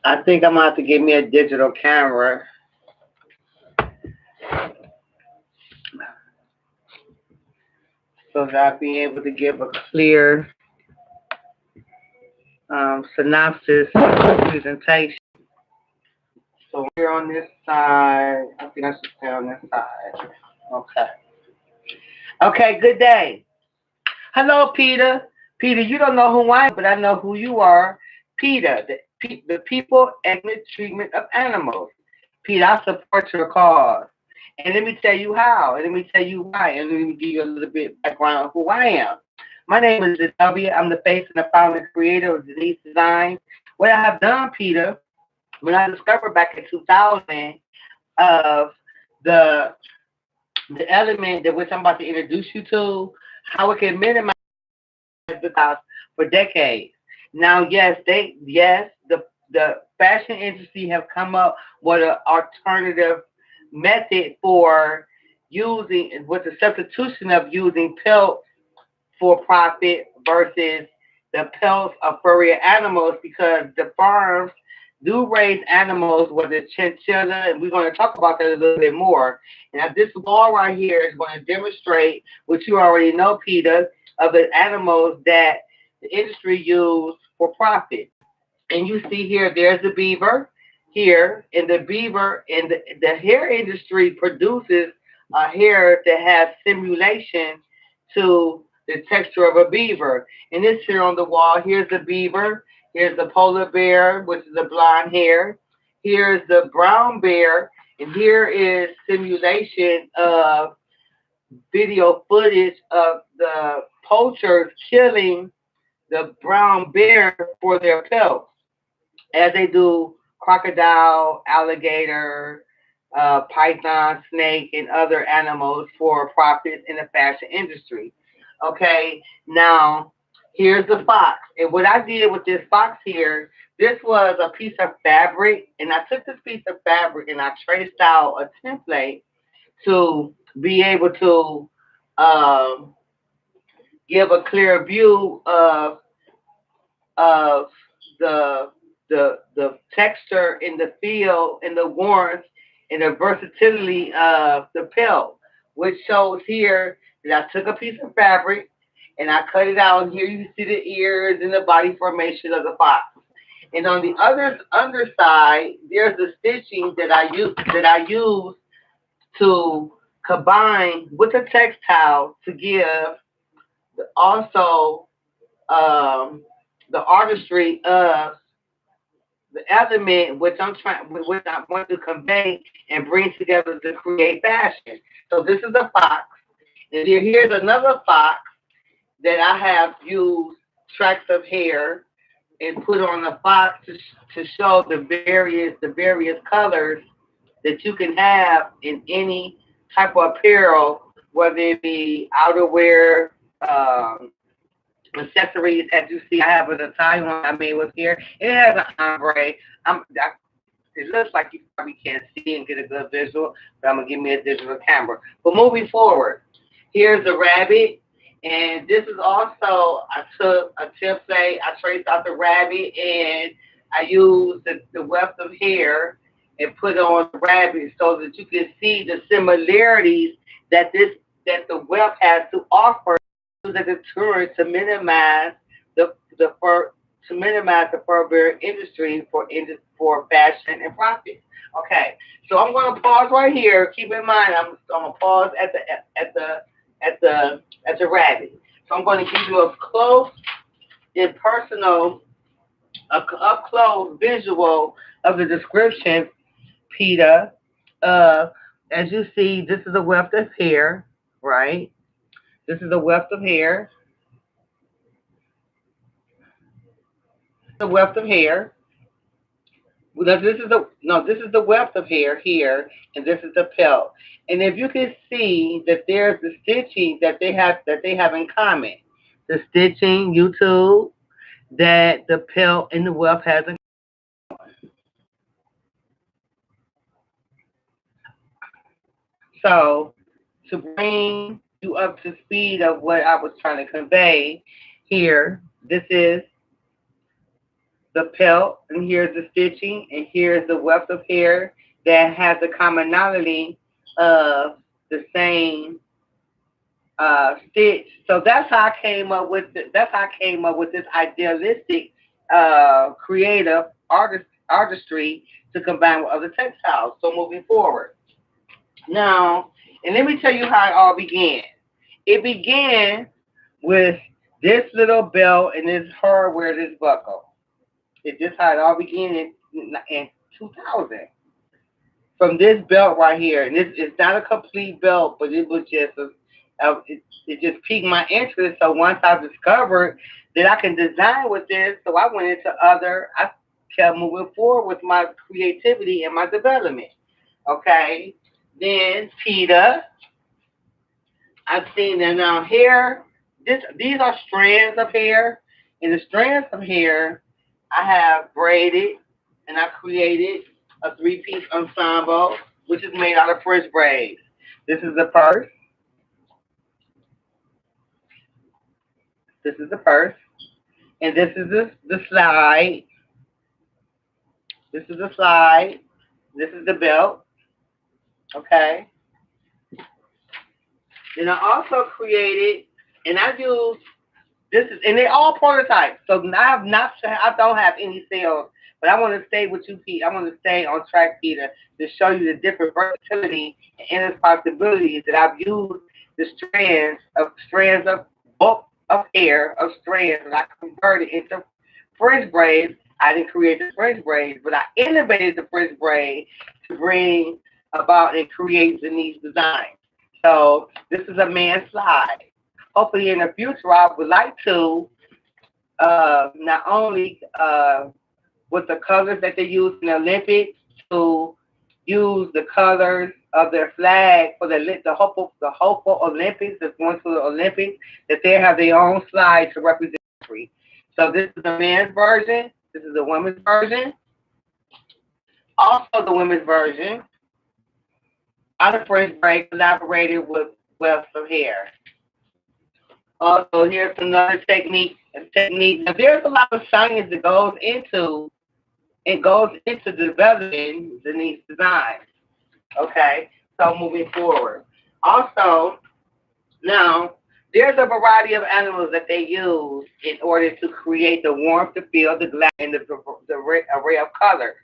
I think I'm gonna have to get me a digital camera so that I'll be able to give a clear synopsis of the presentation. So here on this side, I think I should stay on this side. Okay. Okay, good day. Hello, Peter. Peter, you don't know who I am, but I know who you are. Peter, the People Ethnic Treatment of Animals. Peter, I support your cause. And let me tell you how, and let me tell you why, and let me give you a little bit background of who I am. My name is W. I'm the face and the founder and creator of Denise Design. What I have done, Peter, when I discovered back in 2000 of the the element that which I'm about to introduce you to, how it can minimize the cost for decades. Now, the fashion industry have come up with an alternative method for using with the substitution of using pelts for profit versus the pelts of furrier animals because the farms do raise animals with the chinchilla, and we're going to talk about that a little bit more. Now, this wall right here is going to demonstrate what you already know, Peter, of the animals that the industry use for profit. And you see here, there's the beaver here, and the beaver and the hair industry produces a hair that has simulation to the texture of a beaver. And this here on the wall, here's the beaver, here's the polar bear, which is the blonde hair, here's the brown bear, and here is simulation of video footage of the poachers killing the brown bear for their pelts as they do crocodile, alligator, python, snake, and other animals for profit in the fashion industry. Okay, now here's the fox. And what I did with this fox here, this was a piece of fabric, and I took this piece of fabric and I traced out a template to be able to um, give a clear view of the the texture and the feel and the warmth and the versatility of the pelt, which shows here that I took a piece of fabric and I cut it out. And here you see the ears and the body formation of the fox. And on the other underside, there's the stitching that I use to combine with the textile to give also um, the artistry of the element which I want to convey and bring together to create fashion. So this is a fox, and then here's another fox that I have used tracts of hair and put on the fox to show the various colors that you can have in any type of apparel, whether it be outerwear, accessories. As you see, I have an Italian one I made with here. It has an ombre. It looks like you probably can't see and get a good visual, but I'm gonna give me a digital camera. But moving forward, here's the rabbit, and this is also I took a template, I traced out the rabbit, and I used the weft of hair and put on the rabbit so that you can see the similarities that the weft has to offer as a deterrent to minimize the fur to minimize the fur bearer industry for fashion and profit. Okay, so I'm going to pause right here. Keep in mind, I'm going to pause at the rabbit. So I'm going to give you a close and personal, up close visual of the description, Peter. Uh, as you see, this is a weft of hair, right? This is a weft of hair. The weft of hair. Well, this is the weft of hair here, and this is the pelt. And if you can see that there's the stitching that they have in common, the stitching YouTube that the pelt and the weft has in. So to bring you up to speed of what I was trying to convey here, this is the pelt, and here's the stitching, and here's the weft of hair that has the commonality of the same stitch. So that's how I came up with that's how I came up with this idealistic creative artistry to combine with other textiles. So moving forward. Now, and let me tell you how it all began. It began with this little belt and this hardware, this buckle. It just how it all began in 2000. From this belt right here, and this is not a complete belt, but it was just it just piqued my interest. So once I discovered that I can design with this, so I went into I kept moving forward with my creativity and my development. Okay, then P.E.T.A. I've seen that now hair. These are strands of hair. And the strands of hair I have braided and I created a three-piece ensemble, which is made out of French braids. This is the purse. This is the purse. And this is the slide. This is the slide. This is the belt. Okay. Then I also created, and I use this is, and they're all prototypes. So I don't have any sales, but I want to stay with you, Pete. I want to stay on track, Peter, to show you the different versatility and endless possibilities that I've used the strands of bulk of hair of strands that I converted into French braids. I didn't create the French braids, but I innovated the French braid to bring about and create the niche design. So this is a man slide. Hopefully in the future, I would like to not only with the colors that they use in the Olympics to use the colors of their flag for the hopeful Olympics that's going to the Olympics, that they have their own slide to represent the country. So this is the men's version. This is the women's version. Also the women's version. Other French braid collaborated with wefts of hair. Also, here's another technique. Now, there's a lot of science that goes into developing the niche design. Okay, so moving forward. Also, now there's a variety of animals that they use in order to create the warmth, the feel, the glass, and the array of colors.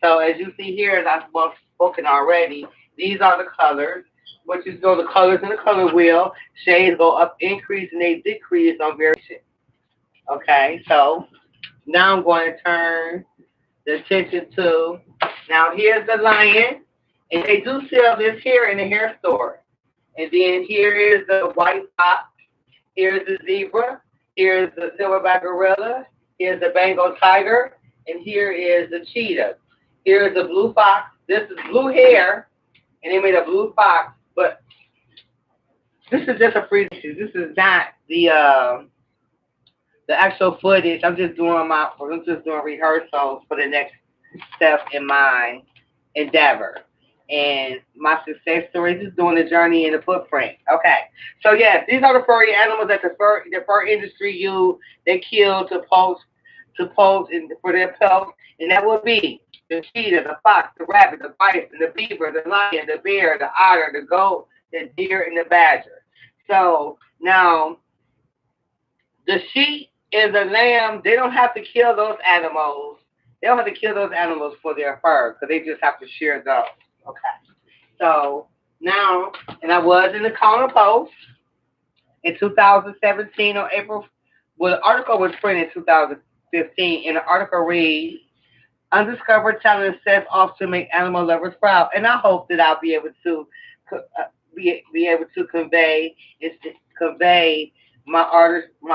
So as you see here, as I've spoken already, these are the colors. What you know, the colors in the color wheel, shades go up, increase, and they decrease on variation. Okay, so now I'm going to turn the attention to, now here's the lion, and they do sell this here in the hair store. And then here is the white fox, here's the zebra, here's the silverback gorilla, here's the Bengal tiger, and here is the cheetah. Here's the blue fox. This is blue hair, and they made a blue fox, but this is just a preview. This is not the actual footage. I'm just doing rehearsals for the next step in my endeavor. And my success stories is doing the journey and the footprint. Okay. So yes, these are the furry animals that the fur industry use. They kill to pose for their pelts, and that would be the cheetah, the fox, the rabbit, the bison, the beaver, the lion, the bear, the otter, the goat, the deer, and the badger. So now the sheep and the lamb, they don't have to kill those animals. They don't have to kill those animals for their fur, because they just have to shear those. Okay. So now, and I was in the Corner Post in 2017 on April. Well, the article was printed in 2015, and the article reads, "Undiscovered talent sets off to make animal lovers proud." And I hope that I'll be able to convey my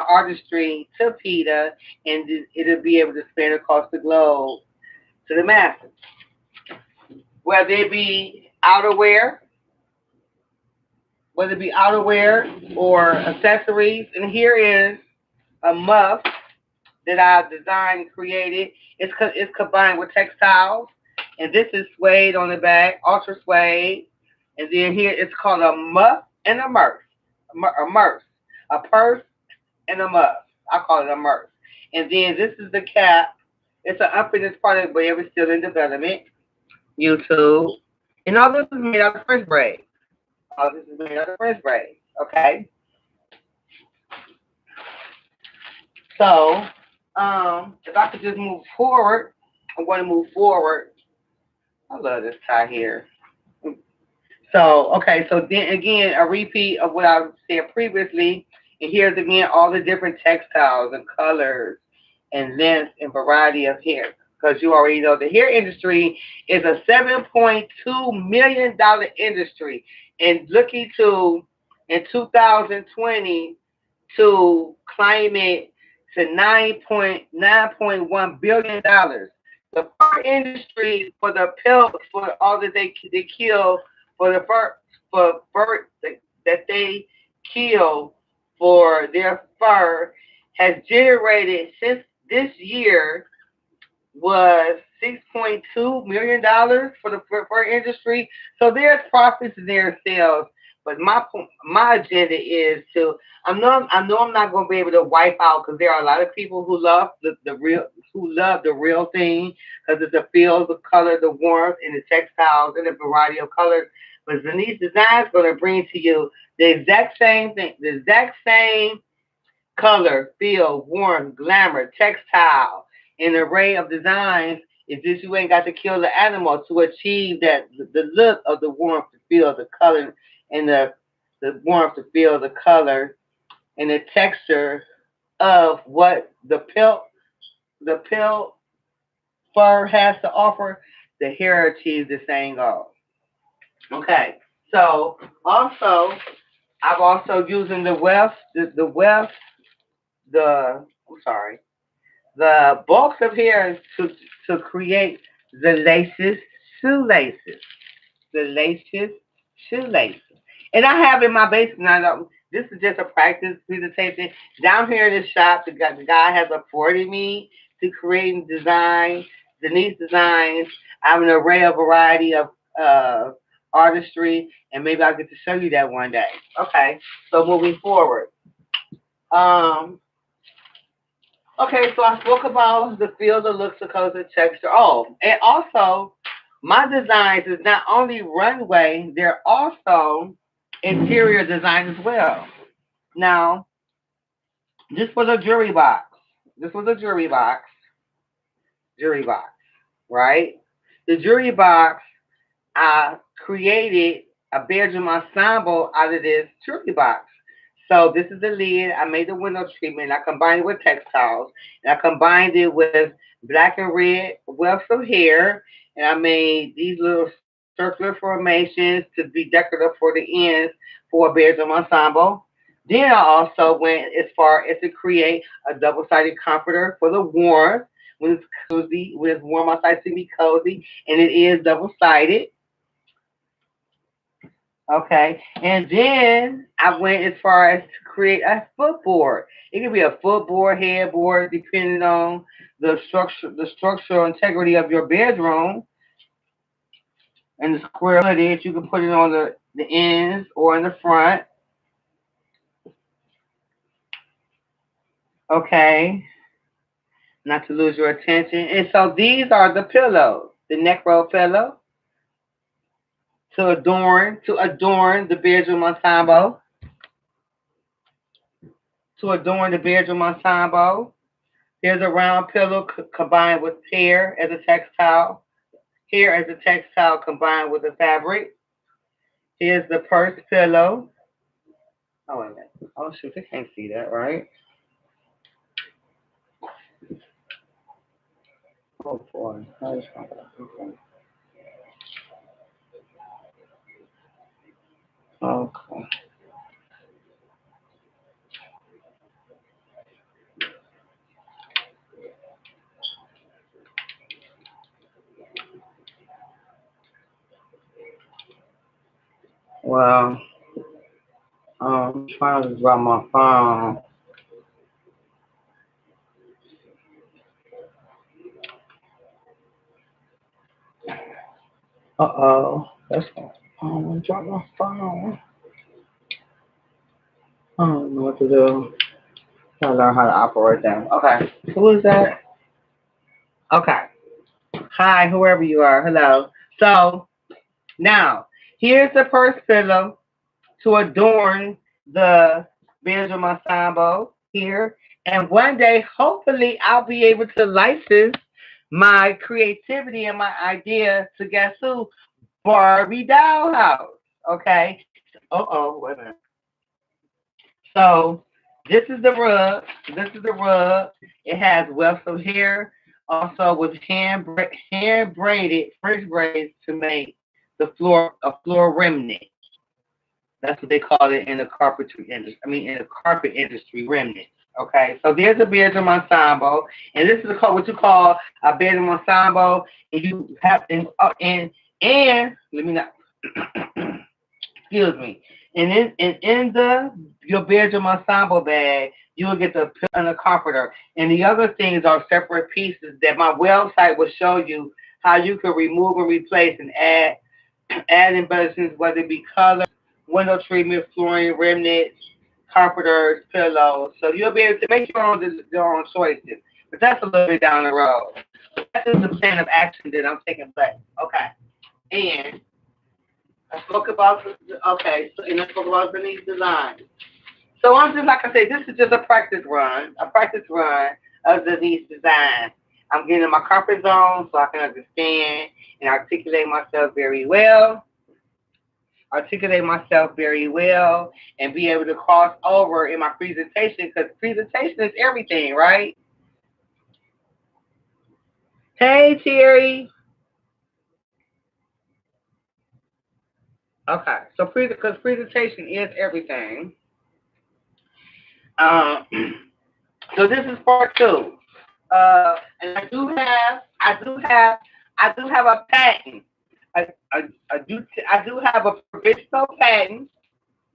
artistry to P.E.T.A, and it'll be able to spread across the globe to the masses. Whether it be outerwear, or accessories. And here is a muff that I've designed and created. It's combined with textiles, and this is suede on the back, ultra suede. And then here it's called a muff and a purse and a muff. I call it a muff. And then this is the cap It's an unfinished product, but it was still in development. YouTube. And all this is made out of French braid. All this is made out of French braid. Okay. So, if I could just move forward, I want to move forward. I love this tie here. So, okay, so then again, a repeat of what I said previously. And here's again all the different textiles and colors and lengths and variety of hair. Because you already know the hair industry is a $7.2 million industry. And looking to in 2020 to climb it to $9.1 billion. The fur industry for the pelts for all that they kill for the fur that they kill for their fur has generated since this year was $6.2 million for the fur industry. So there's profits in their sales. But my agenda is to I know I'm not going to be able to wipe out because there are a lot of people who love the real thing because it's the feel, the color, the warmth, and the textiles and the variety of colors. But Denise Design is going to bring to you the exact same thing, the exact same color, feel, warmth, glamour, textile, an array of designs. It's just you ain't got to kill the animal to achieve that the look of the warmth, the feel, the color, and the warmth, the feel, the color, and the texture of what the pelt fur has to offer. The hair achieves the same goal. Okay, so also I've also using the Wefts, the Wefts, I'm sorry, the bulks of hair to create the laces, shoelaces, the laces, shoelaces. And I have in my basement. I know this is just a practice presentation. Down here in the shop, the guy has afforded me to create and design Denise designs. I have an array of variety of artistry, and maybe I'll get to show you that one day. Okay, so moving forward. Um, Okay, so I spoke about the feel, the looks, the colors, the texture. Oh, and also my designs is not only runway, they're also interior design as well. Now, this was a jewelry box. This was a jewelry box, right? The jewelry box, I created a bedroom ensemble out of this jewelry box. So this is the lid. I made the window treatment. I combined it with textiles. And I combined it with black and red wefts of hair. And I made these little circular formations to be decorative for the ends for a bedroom ensemble. Then I also went as far as to create a double-sided comforter for the warmth. When it's cozy, when it's warm outside, to be cozy. And it is double-sided. Okay. And then I went as far as to create a footboard. It could be a footboard, headboard, depending on the structural integrity of your bedroom and the square footage. You can put it on the ends or in the front. Okay. Not to lose your attention. And so these are the pillows. The neck roll pillow to adorn the bedroom ensemble. To adorn the bedroom ensemble. Here's a round pillow combined with hair as a textile combined with the fabric. Here's the purse pillow. Oh, wait a minute. Oh, shoot, they can't see that, right? Oh, boy. Okay. Okay. Well, I'm trying to drop my phone. Uh-oh. That's not. Oh, I dropped my phone. I don't know what to do. Trying to learn how to operate that. Okay. Who is that? Okay. Hi, whoever you are. Hello. So now here's the first pillow to adorn the bedroom ensemble here. And one day, hopefully, I'll be able to license my creativity and my idea to guess who? Barbie Dollhouse. Okay. Wait a minute. So this is the rug. This is the rug. It has wefts of hair, also with hand braided French braids to make the floor a floor remnant. That's what they call it in the carpentry industry. I mean, in the carpet industry, remnants. Okay, so there's a bedroom ensemble, and this is what you call a bedroom ensemble. And you have and let me not excuse me. And in the your bedroom ensemble bag, you will get the pillow and the comforter. And the other things are separate pieces that my website will show you how you can remove and replace and add embellishments, whether it be color, window treatment, flooring, remnants, comforters, pillows. So you'll be able to make your own choices. But that's a little bit down the road. That is the plan of action that I'm taking place. Okay. And I spoke about and I spoke about Beneath Design. So I'm just like I said, this is just a practice run of Denise Design. I'm getting in my comfort zone so I can understand and articulate myself very well, and be able to cross over in my presentation because presentation is everything, right? Hey, Terry. Okay, so because presentation is everything. Um, so this is part two. And I do have a patent. I, I, I do have a provisional patent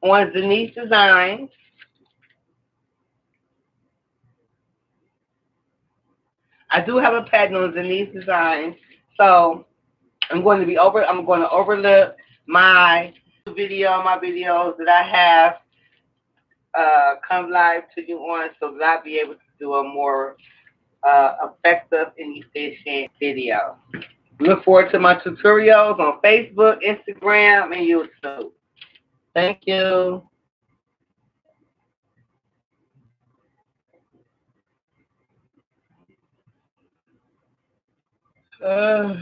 on Denise Design. I do have a patent on Denise Design. So I'm going to overlook my my videos that I have come live to you on, so that I'll be able to do a more effective and efficient video. Look forward to my tutorials on Facebook, Instagram, and YouTube. Thank you. Uh,